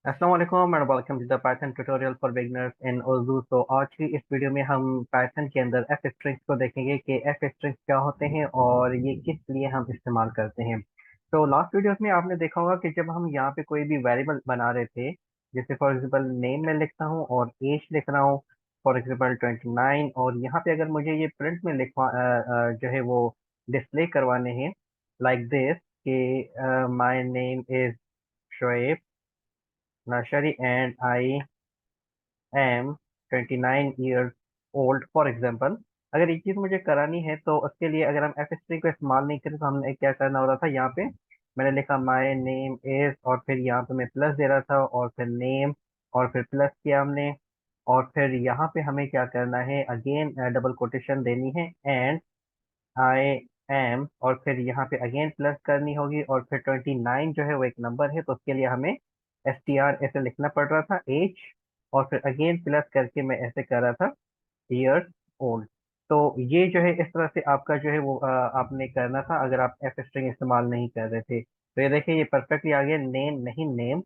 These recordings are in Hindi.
अस्सलाम वालेकुम and welcome to the Python tutorial for beginners in Urdu. तो आज की इस वीडियो में हम पाइथन के अंदर एफ स्ट्रिंग्स को देखेंगे कि एफ स्ट्रिंग्स क्या होते हैं और ये किस लिए हम इस्तेमाल करते हैं। तो लास्ट वीडियोस में आपने देखा होगा कि जब हम यहाँ पे कोई भी वेरिएबल बना रहे थे, जैसे फॉर एग्जांपल नेम में लिखता हूँ और एज लिख रहा हूँ, फॉर एग्जांपल 29, और यहाँ पे अगर मुझे ये प्रिंट में लिखवा जो है वो डिस्प्ले करवाने हैं लाइक दिस कि my name is Shoaib Lashari and I am 29 years old for example. अगर ये चीज़ मुझे करानी है तो उसके लिए अगर हम एफ स्ट्रिंग को इस्तेमाल नहीं करें तो हमने क्या करना होता था, यहाँ पे मैंने लिखा माई नेम इज और फिर यहाँ पे मैं प्लस दे रहा था और फिर नेम और फिर प्लस किया हमने, और फिर यहाँ पे हमें क्या करना है, अगेन डबल कोटेशन देनी है एंड आई एम, और फिर यहाँ पे अगेन प्लस करनी होगी और फिर 29 जो है वो एक नंबर है तो उसके लिए हमें एस टी आर ऐसे लिखना पड़ रहा था एज, और फिर अगेन प्लस करके मैं ऐसे कर रहा था ईयर्स ओल्ड। तो ये जो है इस तरह से आपका जो है वो आपने करना था अगर आप एफ स्ट्रिंग इस्तेमाल नहीं कर रहे थे। तो ये देखिए ये परफेक्टली आ गया, नेम नहीं नेम,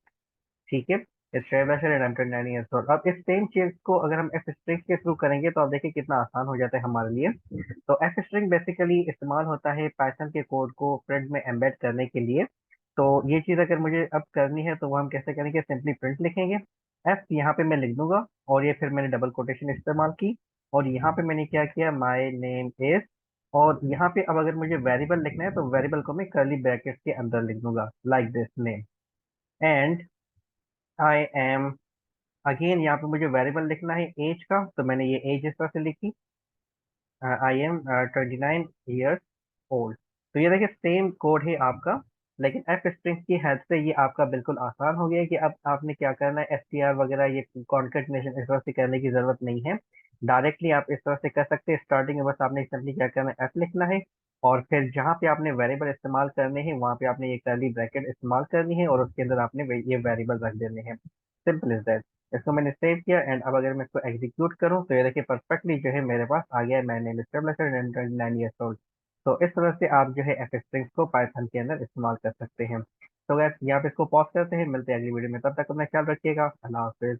ठीक है। इस शोएब अशर एंड 29 ईयर्स ओल्ड। अब इस सेम चीज को अगर हम एफ स्ट्रिंग के थ्रू करेंगे तो आप देखिए कितना आसान हो जाता है हमारे लिए। तो एफ स्ट्रिंग बेसिकली इस्तेमाल होता है पाइथन के कोड को प्रिंट में एम्बेड करने के लिए। तो ये चीज़ अगर मुझे अब करनी है तो वो हम कैसे करेंगे, सिंपली प्रिंट लिखेंगे, एफ यहाँ पे मैं लिख दूंगा और ये फिर मैंने डबल कोटेशन इस्तेमाल की और यहाँ पे मैंने क्या किया, माई नेम इज, और यहाँ पे अब अगर मुझे वेरिएबल लिखना है तो वेरिएबल को मैं कर्ली ब्रैकेट के अंदर लिख दूंगा like this name and I am, again यहाँ पे मुझे वेरिएबल लिखना है एज का तो मैंने ये एज इस तरह से लिखी, आई एम 29 ईयर्स ओल्ड। तो ये देखिए सेम कोड है आपका, लेकिन एफ स्ट्रिंग की हेल्प से ये आपका बिल्कुल आसान हो गया है कि अब आपने क्या करना है, एस टी आर वगैरह ये कॉन्केटनेशन इस तरह से करने की जरूरत नहीं है। डायरेक्टली आप इस तरह से कर सकते हैं, स्टार्टिंग में बस आपने सिंपली क्या करना है, एफ लिखना है और फिर जहाँ पे आपने वेरिएबल इस्तेमाल करने हैं वहाँ पे आपने ये कर्ली ब्रैकेट इस्तेमाल करनी है और उसके अंदर आपने ये वेरिएबल रख देने हैं। Simple is that. इसको मैंने सेव किया एंड अब अगर मैं इसको एग्जीक्यूट करूं तो ये देखिए परफेक्टली जो है मेरे पास आ गया, मैंने मिस्टर एंड 29 ईयर्स ओल्ड। तो इस तरह से आप जो है एफ स्ट्रिंग्स को पाइथन के अंदर इस्तेमाल कर सकते हैं। तो गैस यहाँ पे इसको पॉज करते हैं, मिलते हैं अगली वीडियो में, तब तक अपना ख्याल रखिएगा, अल्लाह हाफिज।